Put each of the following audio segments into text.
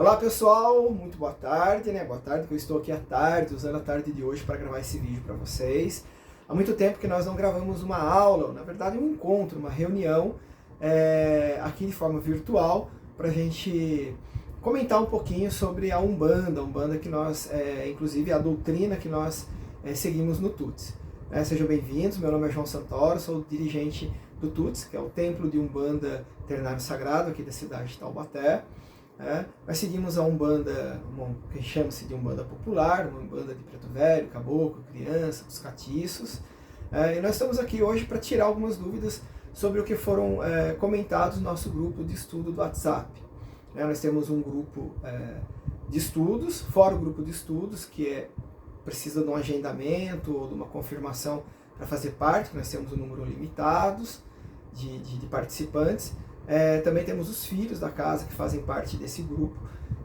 Olá pessoal, muito boa tarde, né? Boa tarde, que eu estou aqui à tarde, usando a tarde de hoje para gravar esse vídeo para vocês. Há muito tempo que nós não gravamos uma aula, ou, na verdade um encontro, uma reunião aqui de forma virtual, para a gente comentar um pouquinho sobre a Umbanda que nós, inclusive a doutrina que nós seguimos no TUTS. Sejam bem-vindos, meu nome é João Santoro, sou dirigente do TUTS, que é o Templo de Umbanda Ternário Sagrado aqui da cidade de Taubaté. Nós seguimos a Umbanda, que chama-se de Umbanda Popular, uma Umbanda de Preto Velho, Caboclo, Criança, dos Catiços. E nós estamos aqui hoje para tirar algumas dúvidas sobre o que foram comentados no nosso grupo de estudo do WhatsApp. Nós temos um grupo de estudos, fora o grupo de estudos, que precisa de um agendamento ou de uma confirmação para fazer parte, nós temos um número limitado de participantes. Também temos os filhos da casa que fazem parte desse grupo,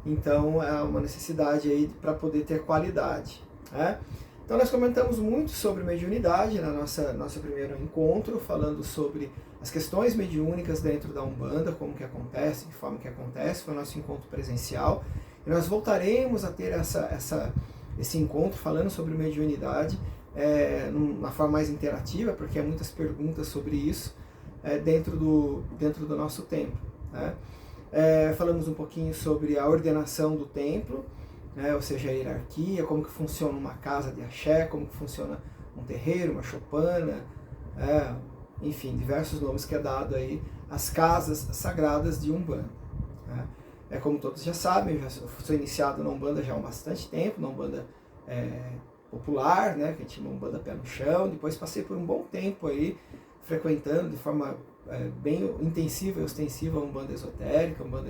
então é uma necessidade aí para poder ter qualidade. Então nós comentamos muito sobre mediunidade na nosso primeiro encontro, falando sobre as questões mediúnicas dentro da Umbanda, como que acontece, de forma que acontece, foi o nosso encontro presencial, e nós voltaremos a ter esse encontro falando sobre mediunidade, numa forma mais interativa, porque há muitas perguntas sobre isso, dentro do nosso templo. Falamos um pouquinho sobre a ordenação do templo, ou seja, a hierarquia, como que funciona uma casa de axé, como que funciona um terreiro, uma choupana, enfim, diversos nomes que é dado aí às casas sagradas de Umbanda. Como todos já sabem, eu sou iniciado na Umbanda já há bastante tempo, na Umbanda popular, que a gente chama Umbanda pé no chão, depois passei por um bom tempo aí, frequentando de forma bem intensiva e ostensiva a Umbanda esotérica, a Umbanda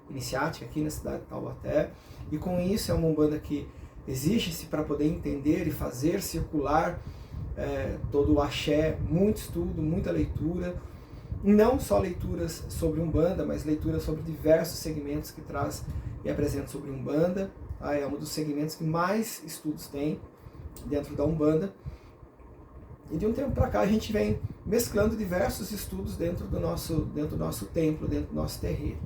iniciática aqui na cidade de Taubaté, e com isso é uma Umbanda que exige-se para poder entender e fazer circular todo o axé, muito estudo, muita leitura, não só leituras sobre Umbanda, mas leituras sobre diversos segmentos que traz e apresenta sobre Umbanda. É um dos segmentos que mais estudos tem dentro da Umbanda. E de um tempo para cá a gente vem mesclando diversos estudos dentro do nosso templo, dentro do nosso terreiro.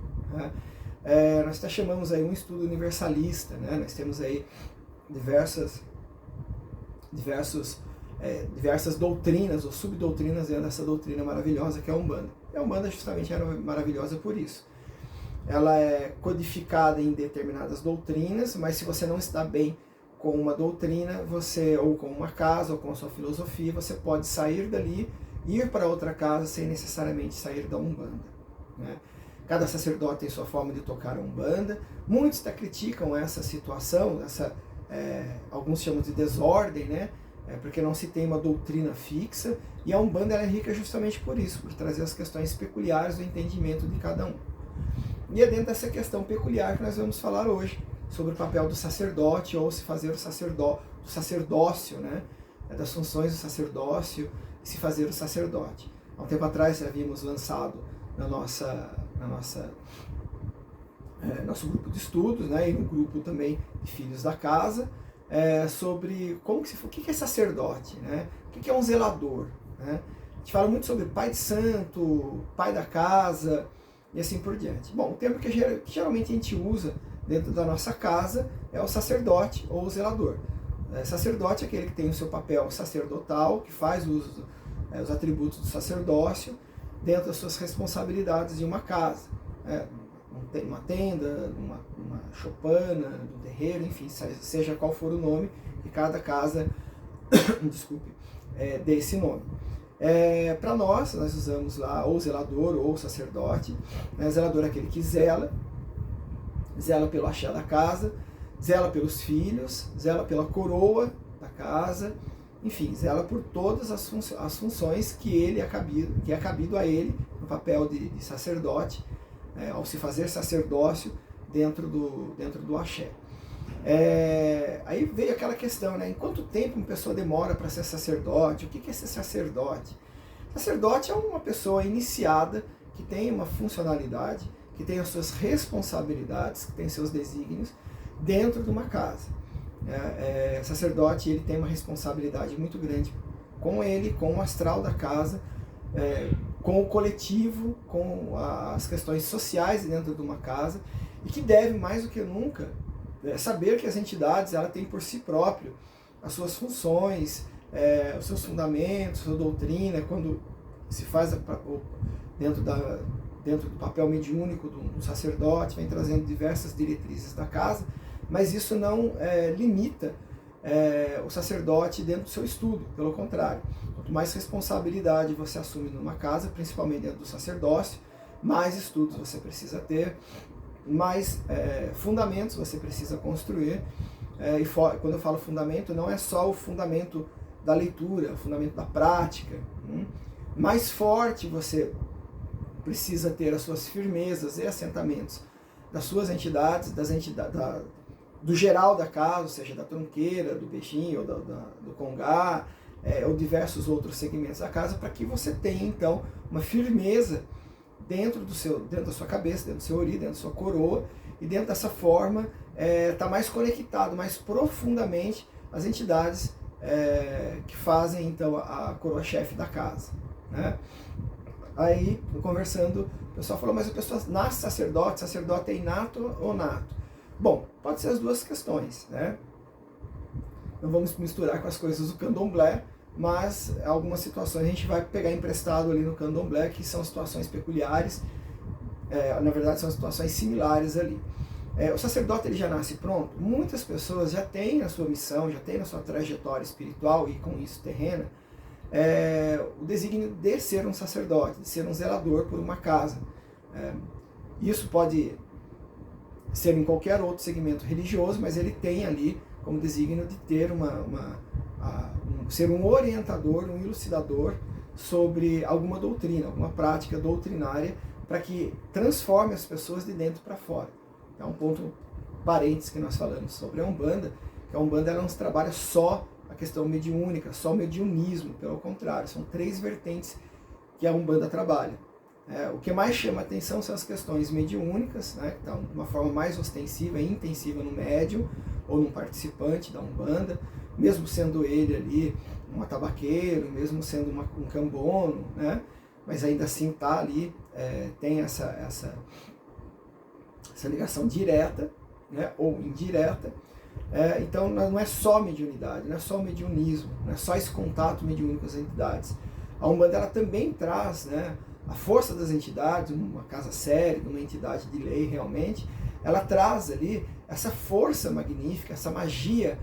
Nós até chamamos aí um estudo universalista, nós temos aí diversas doutrinas ou subdoutrinas dentro dessa doutrina maravilhosa que é a Umbanda. E a Umbanda justamente era maravilhosa por isso. Ela é codificada em determinadas doutrinas, mas se você não está bem com uma doutrina, ou com uma casa, ou com a sua filosofia, você pode sair dali, ir para outra casa sem necessariamente sair da Umbanda. Cada sacerdote tem sua forma de tocar a Umbanda. Muitos até criticam essa situação, alguns chamam de desordem, porque não se tem uma doutrina fixa, e a Umbanda ela é rica justamente por isso, por trazer as questões peculiares do entendimento de cada um. E é dentro dessa questão peculiar que nós vamos falar hoje, sobre o papel do sacerdote, ou se fazer o sacerdócio, das funções do sacerdócio, e se fazer o sacerdote. Há um tempo atrás havíamos lançado nosso grupo de estudos, e no grupo também de filhos da casa, sobre o que é sacerdote, o que é um zelador. A gente fala muito sobre pai de santo, pai da casa, e assim por diante. Bom, o termo que geralmente a gente usa dentro da nossa casa é o sacerdote ou o zelador. Sacerdote é aquele que tem o seu papel sacerdotal, que faz uso os atributos do sacerdócio dentro das suas responsabilidades de uma casa. Uma tenda, uma choupana, um terreiro, enfim, seja qual for o nome que cada casa dê esse nome. Para nós usamos lá ou zelador ou sacerdote. Zelador é aquele que zela pelo axé da casa, zela pelos filhos, zela pela coroa da casa, enfim, zela por todas as funções que é cabido a ele no papel de sacerdote, ao se fazer sacerdócio dentro do axé. Aí veio aquela questão, em quanto tempo uma pessoa demora para ser sacerdote? O que é ser sacerdote? Sacerdote é uma pessoa iniciada, que tem uma funcionalidade, que tem as suas responsabilidades, que tem seus desígnios dentro de uma casa. Sacerdote ele tem uma responsabilidade muito grande com ele, com o astral da casa, com o coletivo, com as questões sociais dentro de uma casa, e que deve, mais do que nunca, saber que as entidades ela têm por si próprio as suas funções, os seus fundamentos, sua doutrina, quando se faz dentro do papel mediúnico do sacerdote, vem trazendo diversas diretrizes da casa, mas isso não limita o sacerdote dentro do seu estudo, pelo contrário. Quanto mais responsabilidade você assume numa casa, principalmente dentro do sacerdócio, mais estudos você precisa ter, mais fundamentos você precisa construir. E quando eu falo fundamento, não é só o fundamento da leitura, o fundamento da prática. Mais forte você precisa ter as suas firmezas e assentamentos das suas entidades, do geral da casa, ou seja, da tronqueira, do beijinho, ou do congá, ou diversos outros segmentos da casa, para que você tenha, então, uma firmeza dentro da sua cabeça, dentro do seu ori, dentro da sua coroa, e dentro dessa forma está mais conectado, mais profundamente as entidades que fazem, então, a coroa-chefe da casa, né? Aí, conversando, o pessoal falou, mas a pessoa nasce sacerdote é inato ou nato? Bom, pode ser as duas questões, né? Não vamos misturar com as coisas do candomblé, mas algumas situações a gente vai pegar emprestado ali no candomblé, que são situações peculiares, na verdade são situações similares ali. O sacerdote ele já nasce pronto? Muitas pessoas já têm na sua missão, já têm na sua trajetória espiritual e com isso terrena, o desígnio de ser um sacerdote, de ser um zelador por uma casa. Isso pode ser em qualquer outro segmento religioso, mas ele tem ali como desígnio de ter ser um orientador, um elucidador sobre alguma doutrina, alguma prática doutrinária, para que transforme as pessoas de dentro para fora. É um ponto parênteses que nós falamos sobre a Umbanda, que a Umbanda ela não trabalha só a questão mediúnica, só o mediunismo, pelo contrário, são 3 vertentes que a Umbanda trabalha. O que mais chama a atenção são as questões mediúnicas, né, que estão de uma forma mais ostensiva e intensiva no médium ou no participante da Umbanda, mesmo sendo ele ali um atabaqueiro, mesmo sendo um cambono, né, mas ainda assim está ali, tem essa ligação direta, né, ou indireta. Então não é só mediunidade, não é só mediunismo, não é só esse contato mediúnico com as entidades. A Umbanda ela também traz, né, a força das entidades, uma casa séria, uma entidade de lei realmente, ela traz ali essa força magnífica, essa magia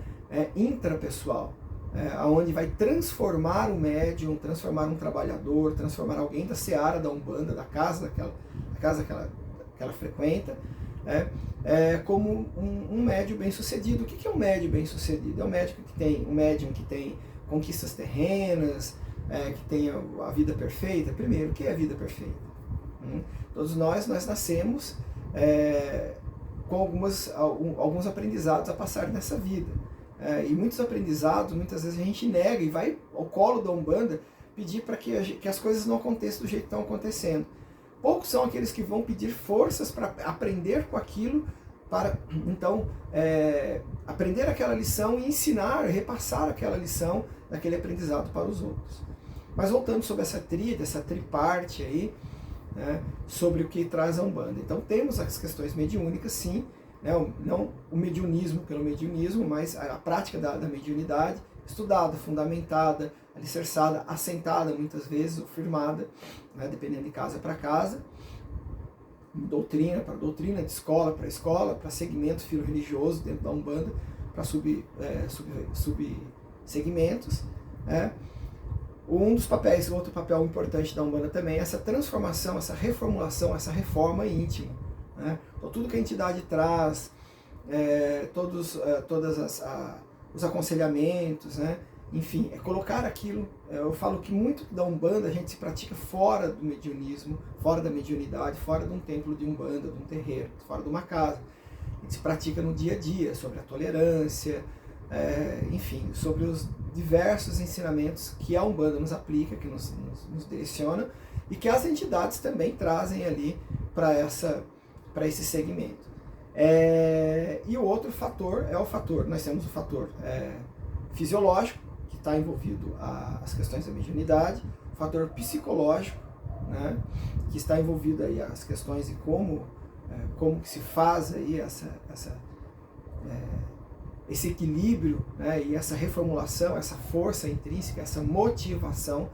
intrapessoal, onde vai transformar o médium, transformar um trabalhador, transformar alguém da seara da Umbanda, da casa que ela frequenta, como um médium bem-sucedido. O que é um médium bem-sucedido? É um médium que tem conquistas terrenas, que tem a vida perfeita. Primeiro, o que é a vida perfeita? Todos nós nascemos com alguns aprendizados a passar nessa vida. E muitos aprendizados, muitas vezes a gente nega e vai ao colo da Umbanda pedir para que as coisas não aconteçam do jeito que estão acontecendo. Poucos são aqueles que vão pedir forças para aprender com aquilo, para então aprender aquela lição e ensinar, repassar aquela lição daquele aprendizado para os outros. Mas voltando sobre essa tríade, essa triparte aí, né, sobre o que traz a Umbanda. Então temos as questões mediúnicas, sim, né, não o mediunismo pelo mediunismo, mas a prática da mediunidade, estudada, fundamentada, alicerçada, assentada muitas vezes, ou firmada, né, dependendo de casa para casa, doutrina para doutrina, de escola para escola, para segmentos filo-religiosos dentro da Umbanda, para subsegmentos. Um dos papéis, outro papel importante da Umbanda também é essa transformação, essa reformulação, essa reforma íntima. Né? Então, tudo que a entidade traz, todos os aconselhamentos, né? Enfim, colocar aquilo. Eu falo que muito da Umbanda a gente se pratica fora do mediunismo, fora da mediunidade, fora de um templo de Umbanda, de um terreiro, fora de uma casa. A gente se pratica no dia a dia, sobre a tolerância, enfim, sobre os diversos ensinamentos que a Umbanda nos aplica, que nos direciona, e que as entidades também trazem ali para esse segmento. E o outro fator nós temos o fator fisiológico, que está envolvido as questões da mediunidade, o fator psicológico, né, que está envolvido aí as questões de como como que se faz aí esse equilíbrio, né, e essa reformulação, essa força intrínseca, essa motivação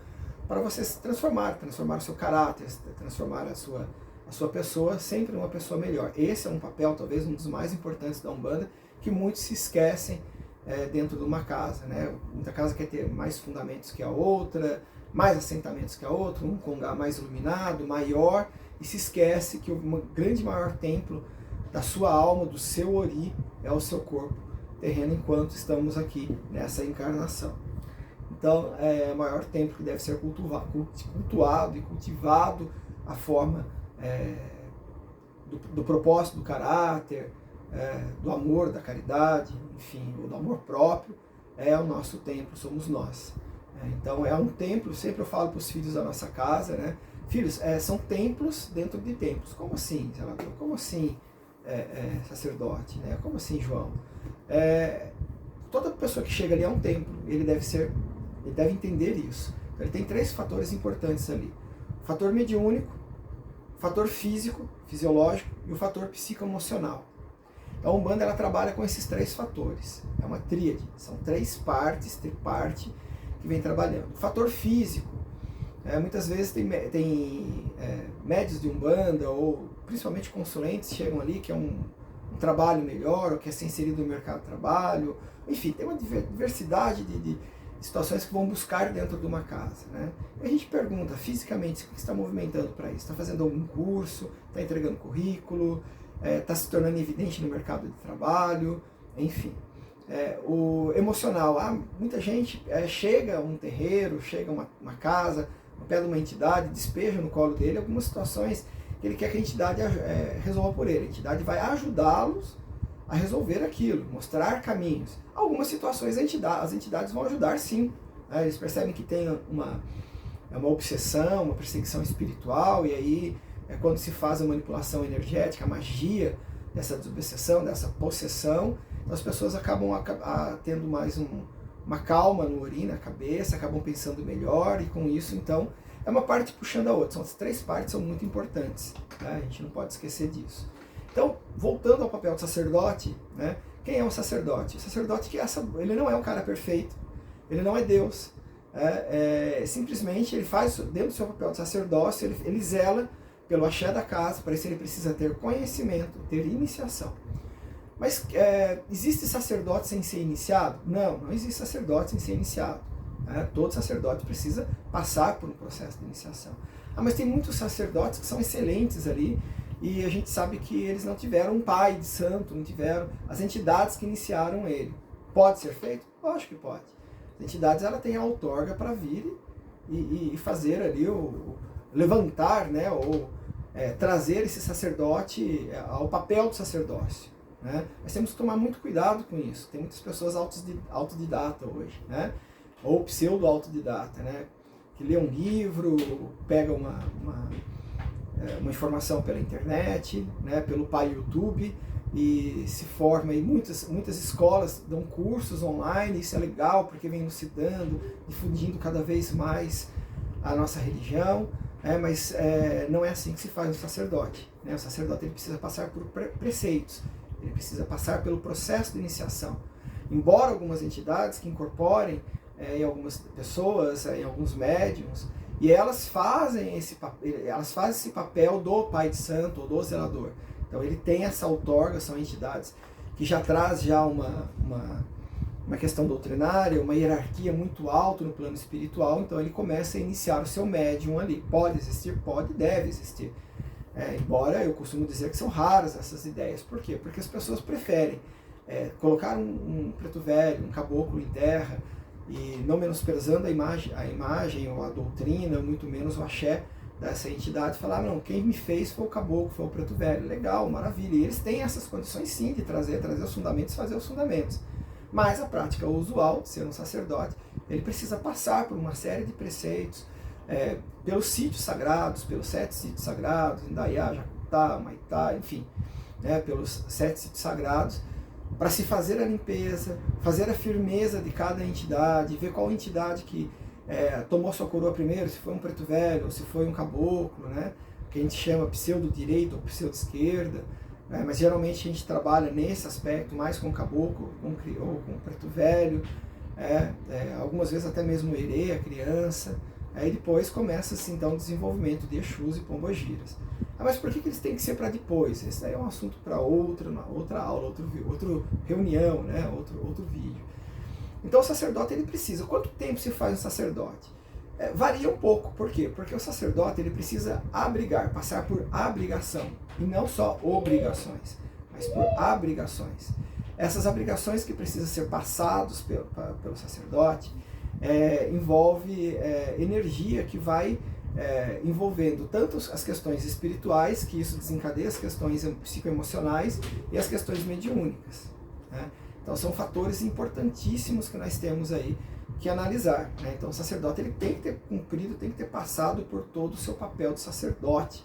para você se transformar o seu caráter, transformar a sua pessoa sempre uma pessoa melhor. Esse é um papel, talvez, um dos mais importantes da Umbanda, que muitos se esquecem dentro de uma casa, né? Muita casa quer ter mais fundamentos que a outra, mais assentamentos que a outra, um congá mais iluminado, maior, e se esquece que o grande maior templo da sua alma, do seu ori, é o seu corpo terreno, enquanto estamos aqui nessa encarnação. Então, é o maior templo que deve ser cultuado e cultivado, a forma do propósito, do caráter, do amor, da caridade, enfim, ou do amor próprio, é o nosso templo, somos nós. Então, é um templo, sempre eu falo para os filhos da nossa casa, né? Filhos, são templos dentro de templos. Como assim, zelador? Como assim, sacerdote? Né? Como assim, João? Toda pessoa que chega ali é um templo, ele deve entender isso. Então, ele tem 3 fatores importantes ali: o fator mediúnico, o fator físico, fisiológico, e o fator psicoemocional. Então, a Umbanda, ela trabalha com esses 3 fatores. É uma tríade, são 3 partes, triparte, que vem trabalhando. O fator físico, muitas vezes tem médios de Umbanda, ou principalmente consulentes, chegam ali que é um trabalho melhor, ou quer ser inserido no mercado de trabalho, enfim, tem uma diversidade de situações que vão buscar dentro de uma casa, né? E a gente pergunta, fisicamente, o que você está movimentando para isso? Está fazendo algum curso? Está entregando currículo? Está se tornando evidente no mercado de trabalho? Enfim. O emocional, muita gente chega a um terreiro, chega a uma casa, pega uma entidade, despeja no colo dele algumas situações que ele quer que a entidade resolva por ele. A entidade vai ajudá-los a resolver aquilo, mostrar caminhos. Algumas situações as entidades vão ajudar, sim. Eles percebem que tem uma obsessão, uma perseguição espiritual, e aí quando se faz a manipulação energética, a magia dessa desobsessão, dessa possessão, então as pessoas acabam tendo mais uma calma no ori, na cabeça, acabam pensando melhor, e com isso, então, é uma parte puxando a outra. As 3 partes são muito importantes, né? A gente não pode esquecer disso. Então, voltando ao papel do sacerdote, né? Quem é um sacerdote? O sacerdote, ele não é um cara perfeito, ele não é Deus. Simplesmente ele faz, dentro do seu papel de sacerdócio, ele zela pelo axé da casa, para isso ele precisa ter conhecimento, ter iniciação. Mas existe sacerdote sem ser iniciado? Não existe sacerdote sem ser iniciado. Todo sacerdote precisa passar por um processo de iniciação. Mas tem muitos sacerdotes que são excelentes ali, e a gente sabe que eles não tiveram um pai de santo, não tiveram as entidades que iniciaram ele. Pode ser feito? Lógico que pode. As entidades, ela tem a outorga para vir e fazer ali, levantar, né, ou trazer esse sacerdote ao papel do sacerdócio, né? Mas temos que tomar muito cuidado com isso. Tem muitas pessoas autodidata hoje, né? Ou pseudo-autodidata, né? Que lê um livro, pega uma informação pela internet, né? Pelo pai YouTube, e se forma. E muitas escolas dão cursos online, isso é legal, porque vem elucidando, difundindo cada vez mais a nossa religião, mas não é assim que se faz um sacerdote, né? O sacerdote, ele precisa passar por preceitos, ele precisa passar pelo processo de iniciação. Embora algumas entidades que incorporem em algumas pessoas, em alguns médiums, e elas fazem esse papel do pai de santo ou do zelador. Então ele tem essa outorga, são entidades que já traz uma questão doutrinária, uma hierarquia muito alta no plano espiritual, então ele começa a iniciar o seu médium ali. Pode existir? Pode, deve existir. Embora eu costumo dizer que são raras essas ideias. Por quê? Porque as pessoas preferem colocar um preto velho, um caboclo em terra, e não menosprezando a imagem ou a doutrina, muito menos o axé dessa entidade, falar, não, quem me fez foi o caboclo, foi o preto velho. Legal, maravilha. E eles têm essas condições, sim, de trazer os fundamentos, fazer os fundamentos. Mas a prática usual de ser um sacerdote, ele precisa passar por uma série de preceitos, pelos sítios sagrados, pelos 7 sítios sagrados, Indaiá, Jacutá, Maitá, enfim, pelos 7 sítios sagrados, para se fazer a limpeza, fazer a firmeza de cada entidade, ver qual entidade que tomou sua coroa primeiro, se foi um preto velho, ou se foi um caboclo, né? que a gente chama pseudo-direita ou pseudo-esquerda, né? Mas geralmente a gente trabalha nesse aspecto mais com caboclo ou com preto velho, algumas vezes até mesmo herê, a criança. Aí depois começa-se então o desenvolvimento de Exus e Pombogiras. Mas por que eles têm que ser para depois? Esse daí é um assunto para outra aula, outra reunião, né? outro vídeo. Então o sacerdote ele precisa. Quanto tempo se faz um sacerdote? Varia um pouco. Por quê? Porque o sacerdote ele precisa abrigar, passar por abrigação. E não só obrigações, mas por abrigações. Essas abrigações que precisam ser passadas pelo sacerdote envolve energia que vai envolvendo tanto as questões espirituais, que isso desencadeia as questões psicoemocionais e as questões mediúnicas, né? Então são fatores importantíssimos que nós temos aí que analisar, né? Então o sacerdote ele tem que ter cumprido, tem que ter passado por todo o seu papel de sacerdote,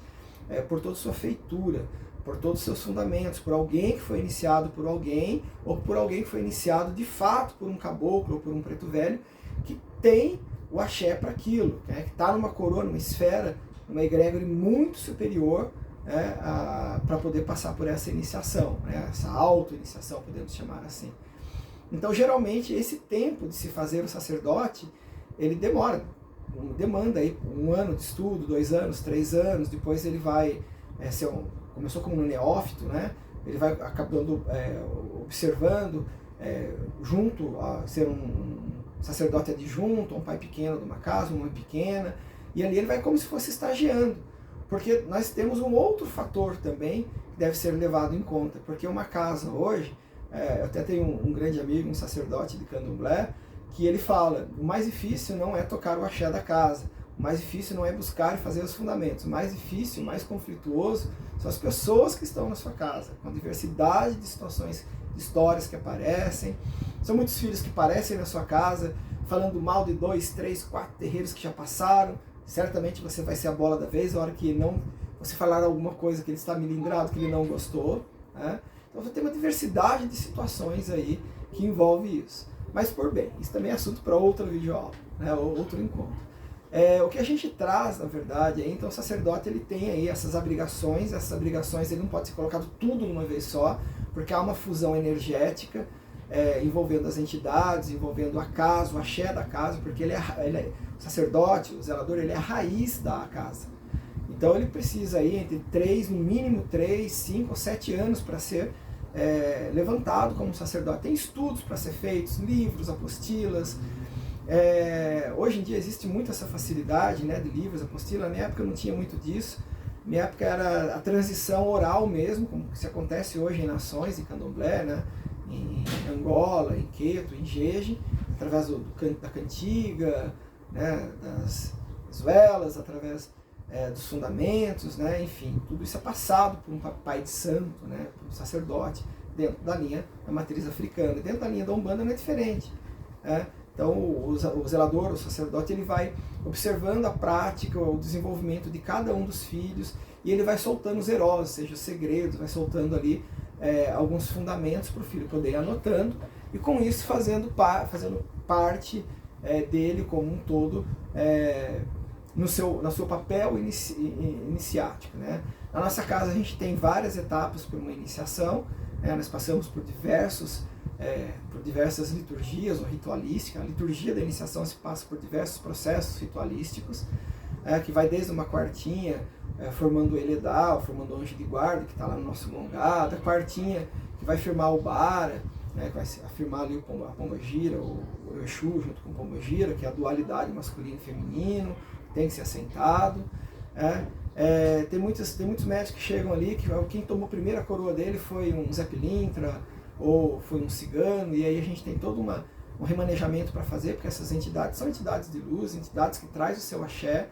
por toda a sua feitura, por todos os seus fundamentos, por alguém que foi iniciado por alguém, ou por alguém que foi iniciado de fato por um caboclo ou por um preto velho, que tem o axé para aquilo, né? Que está numa coroa, numa esfera, numa egrégora muito superior, para poder passar por essa iniciação, né? Essa auto-iniciação, podemos chamar assim. Então, geralmente, esse tempo de se fazer o sacerdote, ele demanda aí 1 ano de estudo, 2 anos, 3 anos, depois ele vai começou como um neófito, né? Ele vai acabando observando, junto a ser um sacerdote adjunto, um pai pequeno de uma casa, uma mãe pequena, e ali ele vai como se fosse estagiando, porque nós temos um outro fator também que deve ser levado em conta, porque uma casa hoje, eu até tenho um grande amigo, um sacerdote de candomblé, que ele fala, o mais difícil não é tocar o axé da casa, o mais difícil não é buscar e fazer os fundamentos, o mais difícil, o mais conflituoso são as pessoas que estão na sua casa, com a diversidade de situações, de histórias que aparecem. São muitos filhos que aparecem na sua casa falando mal de 2, 3, 4 terreiros que já passaram. Certamente você vai ser a bola da vez a hora que você falar alguma coisa que ele está melindrado, que ele não gostou, né? Então você tem uma diversidade de situações aí que envolve isso. Mas por bem, isso também é assunto para outra videoaula, né? Outro encontro. O que a gente traz, na verdade, então o sacerdote ele tem aí essas abrigações ele não pode ser colocado tudo numa vez só, porque há uma fusão energética envolvendo as entidades, envolvendo a casa, o axé da casa, porque o sacerdote, o zelador, ele é a raiz da casa. Então ele precisa aí no mínimo 3, 5 ou 7 anos para ser levantado como sacerdote. Tem estudos para ser feitos, livros, apostilas. Hoje em dia existe muito essa facilidade, né, de livros, apostila. Na minha época não tinha muito disso. Na minha época era a transição oral mesmo, como se acontece hoje em nações de candomblé, né, em Angola, em Queto, em Jeje, através da cantiga, né, das velas, através dos fundamentos, né, enfim, tudo isso é passado por um pai de santo, né, por um sacerdote, dentro da linha da matriz africana. Dentro da linha da Umbanda não é diferente, né? Então o zelador, o sacerdote, ele vai observando a prática, o desenvolvimento de cada um dos filhos, e ele vai soltando os heróis, ou seja, os segredos, vai soltando ali alguns fundamentos para o filho poder ir anotando, e com isso fazendo parte dele como um todo, no seu papel iniciático, né? Na nossa casa a gente tem várias etapas para uma iniciação, nós passamos por diversas liturgias ou ritualística. A liturgia da iniciação se passa por diversos processos ritualísticos, que vai desde uma quartinha formando o Eledal, formando o anjo de guarda, que está lá no nosso Mongá, da quartinha que vai firmar o Bara, né, que vai afirmar ali a Pombogira, o Exu junto com o Pombogira, que é a dualidade masculino e feminino, tem que ser assentado. Tem muitos médicos que chegam ali, que quem tomou a primeira coroa dele foi um Zé Pilintra, ou foi um cigano, e aí a gente tem todo um remanejamento para fazer, porque essas entidades são entidades de luz, entidades que trazem o seu axé,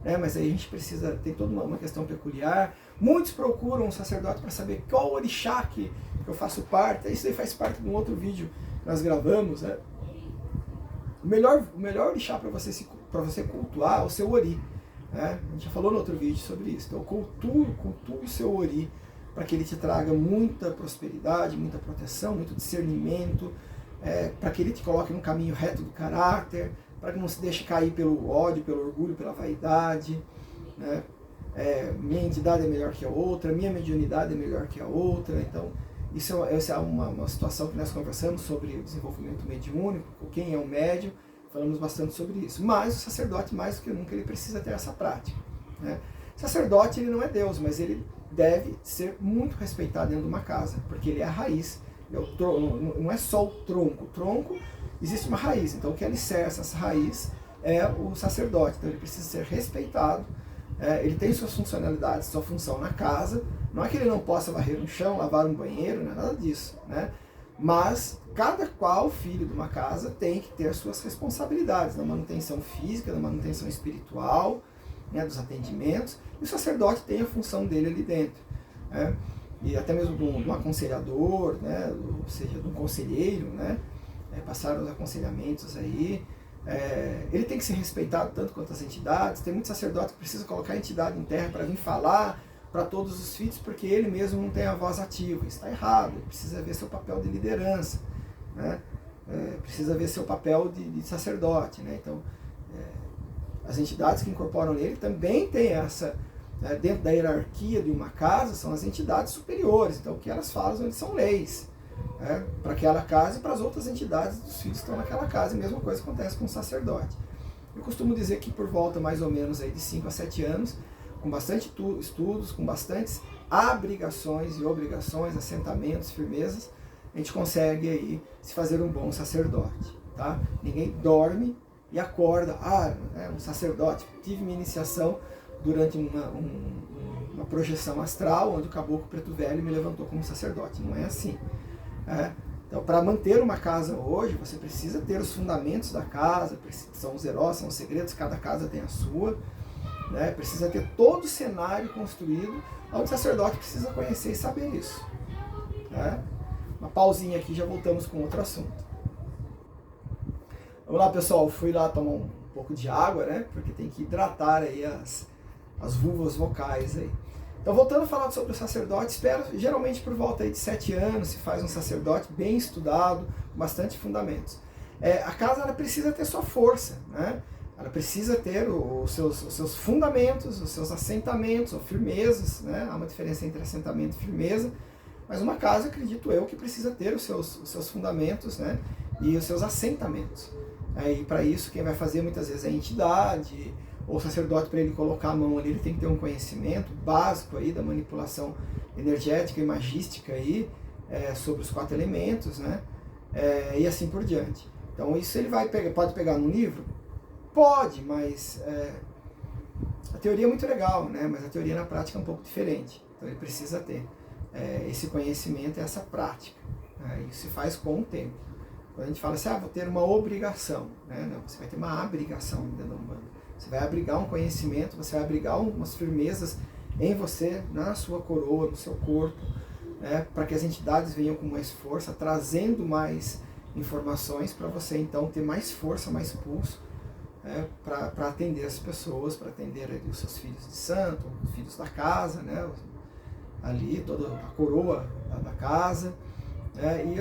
né? Mas aí a gente tem toda uma questão peculiar. Muitos procuram um sacerdote para saber qual orixá que eu faço parte. Isso aí faz parte de um outro vídeo que nós gravamos, né? O melhor orixá para você cultuar é o seu ori, né? A gente já falou no outro vídeo sobre isso. Então cultue o seu ori, para que ele te traga muita prosperidade, muita proteção, muito discernimento, para que ele te coloque no caminho reto do caráter, para que não se deixe cair pelo ódio, pelo orgulho, pela vaidade, né? minha entidade é melhor que a outra, minha mediunidade é melhor que a outra. Então, essa é uma situação que nós conversamos sobre o desenvolvimento mediúnico, quem é o médium, falamos bastante sobre isso. Mas o sacerdote, mais do que nunca, ele precisa ter essa prática, né? O sacerdote, ele não é Deus, mas ele deve ser muito respeitado dentro de uma casa, porque ele é a raiz, não é só o tronco. O tronco, existe uma raiz, então o que alicerça essa raiz é o sacerdote, então ele precisa ser respeitado. Ele tem suas funcionalidades, sua função na casa. Não é que ele não possa varrer um chão, lavar um banheiro, não é nada disso, né? Mas cada qual filho de uma casa tem que ter suas responsabilidades na manutenção física, na manutenção espiritual, né, dos atendimentos, e o sacerdote tem a função dele ali dentro, né? E até mesmo de um aconselhador, né, ou seja, de um conselheiro, né, passar os aconselhamentos aí. Ele tem que ser respeitado tanto quanto as entidades. Tem muitos sacerdotes que precisam colocar a entidade em terra para vir falar para todos os filhos, porque ele mesmo não tem a voz ativa. Isso está errado, ele precisa ver seu papel de liderança, né? Precisa ver seu papel de sacerdote, né? Então, as entidades que incorporam nele também têm essa, dentro da hierarquia de uma casa, são as entidades superiores. Então, o que elas falam são leis, para aquela casa e para as outras entidades dos filhos que estão naquela casa. E a mesma coisa acontece com o sacerdote. Eu costumo dizer que por volta mais ou menos aí de 5 a 7 anos, com bastante estudos, com bastantes abrigações e obrigações, assentamentos, firmezas, a gente consegue aí se fazer um bom sacerdote, tá? Ninguém dorme e acorda, um sacerdote. Tive minha iniciação durante uma projeção astral, onde o caboclo preto velho me levantou como sacerdote. Não é assim. Então, para manter uma casa hoje, você precisa ter os fundamentos da casa, são os heróis, são os segredos, cada casa tem a sua, né? Precisa ter todo o cenário construído, onde o sacerdote precisa conhecer e saber isso, né? Uma pausinha aqui, já voltamos com outro assunto. Vamos lá, pessoal, fui lá tomar um pouco de água, né? Porque tem que hidratar aí as vulvas vocais aí. Então, voltando a falar sobre o sacerdote, geralmente por volta aí de 7 anos se faz um sacerdote bem estudado, com bastante fundamentos. A casa, ela precisa ter sua força, né? Ela precisa ter os seus fundamentos, os seus assentamentos, ou firmezas, né? Há uma diferença entre assentamento e firmeza, mas uma casa, acredito eu, que precisa ter os seus fundamentos, né? E os seus assentamentos. E para isso, quem vai fazer muitas vezes é a entidade, ou o sacerdote, para ele colocar a mão ali, ele tem que ter um conhecimento básico aí da manipulação energética e magística aí, sobre os 4 elementos, né? E assim por diante. Então isso ele pode pegar num livro? Pode, mas a teoria é muito legal, né? Mas a teoria na prática é um pouco diferente. Então ele precisa ter esse conhecimento e essa prática. Isso se faz com o tempo. Quando a gente fala assim, vou ter uma obrigação, né? Não, você vai ter uma abrigação dentro da Umbanda. Você vai abrigar um conhecimento, você vai abrigar umas firmezas em você, na sua coroa, no seu corpo, né? Para que as entidades venham com mais força, trazendo mais informações para você então ter mais força, mais pulso, para atender as pessoas, para atender ali os seus filhos de santo, os filhos da casa, né? Ali toda a coroa da casa, e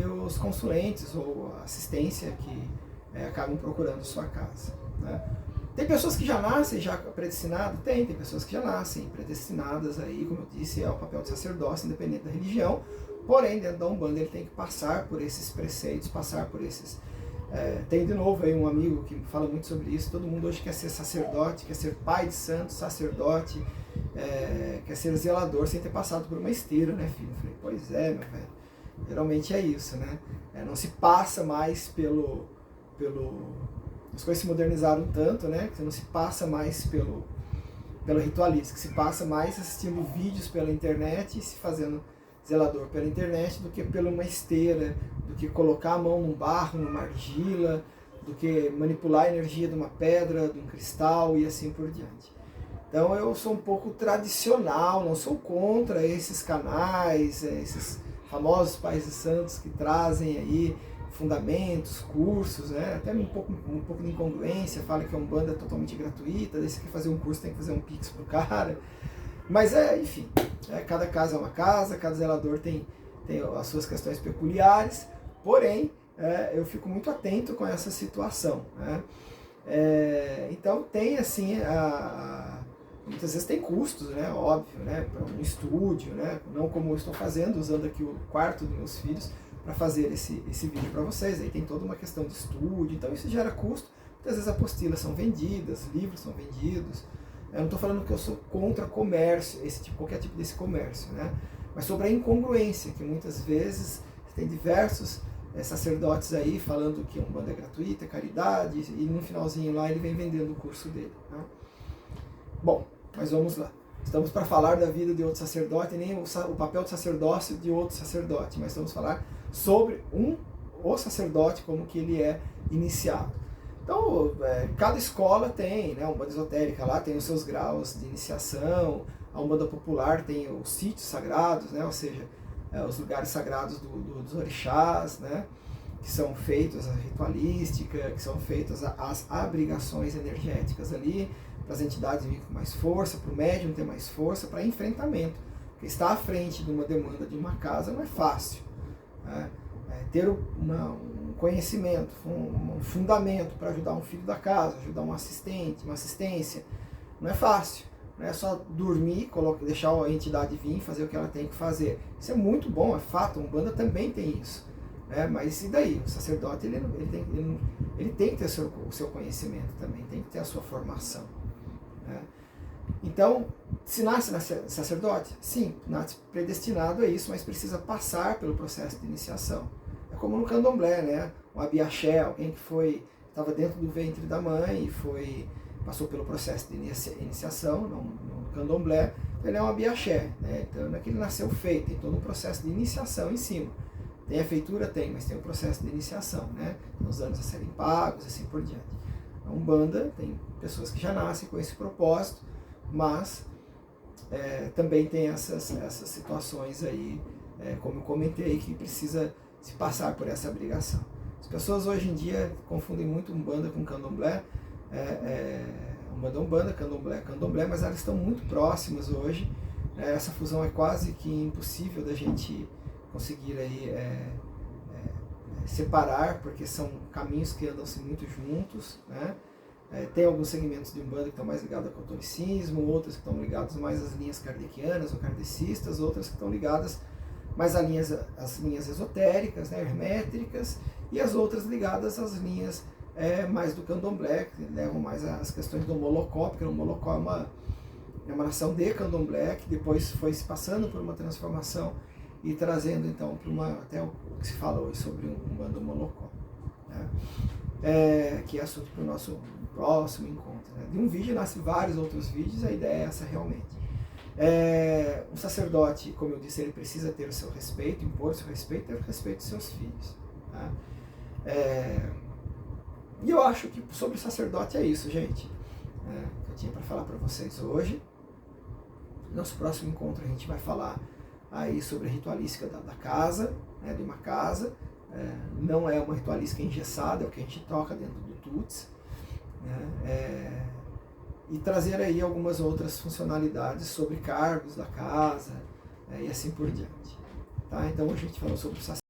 os consulentes ou a assistência que acabam procurando sua casa, né? Tem pessoas que já nascem já predestinadas? Tem pessoas que já nascem predestinadas aí, como eu disse, é o papel de sacerdócio, independente da religião. Porém, dentro da Umbanda ele tem que passar por esses preceitos, passar por esses... tem de novo aí um amigo que fala muito sobre isso. Todo mundo hoje quer ser sacerdote, quer ser pai de santo, sacerdote, quer ser zelador sem ter passado por uma esteira, né, filho? Eu falei, pois é, meu velho. Geralmente é isso, né? Não se passa mais pelo... As coisas se modernizaram tanto, né? Que não se passa mais pelo ritualista, que se passa mais assistindo vídeos pela internet e se fazendo zelador pela internet do que pela uma esteira, do que colocar a mão num barro, numa argila, do que manipular a energia de uma pedra, de um cristal e assim por diante. Então eu sou um pouco tradicional, não sou contra esses canais, esses famosos pais e santos que trazem aí fundamentos, cursos, né? Até um pouco de incongruência, fala que a Umbanda é totalmente gratuita, daí você quer fazer um curso, tem que fazer um pix pro cara. Mas enfim, cada casa é uma casa, cada zelador tem as suas questões peculiares, porém, eu fico muito atento com essa situação, né? Então tem assim muitas vezes tem custos, né, óbvio, né, para um estúdio, né, não como eu estou fazendo, usando aqui o quarto dos meus filhos para fazer esse vídeo para vocês. Aí tem toda uma questão de estúdio, então isso gera custo. Muitas vezes apostilas são vendidas, livros são vendidos. Eu não estou falando que eu sou contra comércio, qualquer tipo desse comércio, né, mas sobre a incongruência, que muitas vezes tem diversos sacerdotes aí falando que Umbanda é gratuita, é caridade, e no finalzinho lá ele vem vendendo o curso dele. Né? Bom, mas vamos lá. Estamos para falar da vida de outro sacerdote, nem o papel do sacerdócio de outro sacerdote, mas vamos falar sobre o sacerdote, como que ele é iniciado. Então, cada escola tem, né, a Umbanda esotérica lá tem os seus graus de iniciação, a Umbanda popular tem os sítios sagrados, né, ou seja, os lugares sagrados dos orixás, né, que são feitos a ritualística, que são feitas as abrigações energéticas ali, para as entidades virem com mais força, para o médium ter mais força, para enfrentamento. Porque estar à frente de uma demanda de uma casa não é fácil. Né? Ter um conhecimento, um fundamento para ajudar um filho da casa, ajudar um assistente, uma assistência, não é fácil. Não é só dormir, deixar a entidade vir, fazer o que ela tem que fazer. Isso é muito bom, é fato, a Umbanda também tem isso. Né? Mas e daí? O sacerdote ele tem que ter o seu conhecimento também, tem que ter a sua formação. Né? Então, se nasce sacerdote? Sim, nasce predestinado a isso, mas precisa passar pelo processo de iniciação. É como no candomblé, né? Um abiaxé, alguém que estava dentro do ventre da mãe e passou pelo processo de iniciação no candomblé, ele é um abiaxé, né? Então não é que ele nasceu feito, tem todo um processo de iniciação em cima. Tem a feitura? Tem, mas tem o processo de iniciação, né? Tem os anos a serem pagos, assim por diante. A Umbanda tem pessoas que já nascem com esse propósito, mas também tem essas situações aí, como eu comentei, que precisa se passar por essa obrigação. As pessoas hoje em dia confundem muito Umbanda com Candomblé, Umbanda, Candomblé, mas elas estão muito próximas hoje. Essa fusão é quase que impossível da gente conseguir aí separar, porque são caminhos que andam-se muito juntos, né? Tem alguns segmentos de Umbanda que estão mais ligados ao catolicismo, outros que estão ligados mais às linhas kardecianas ou kardecistas, outras que estão ligadas mais às linhas esotéricas, né, hermétricas, e as outras ligadas às linhas mais do candomblé, que levam mais às questões do Molocó, porque o Molocó é uma nação de candomblé, que depois foi se passando por uma transformação e trazendo então para até o que se fala hoje sobre um Umbanda Molocó, né? Que é assunto para o nosso próximo encontro. Né? De um vídeo nasce vários outros vídeos, a ideia é essa realmente. Um sacerdote, como eu disse, ele precisa ter o seu respeito, impor o seu respeito, ter o respeito dos seus filhos. Tá? E eu acho que sobre o sacerdote é isso, gente. Que eu tinha para falar para vocês hoje. Nosso próximo encontro a gente vai falar aí sobre a ritualística da casa, né, de uma casa. Não é uma ritualística engessada, é o que a gente toca dentro do Tuts. Né, e trazer aí algumas outras funcionalidades sobre cargos da casa, e assim por diante. Tá? Então a gente falou sobre o sacerdote.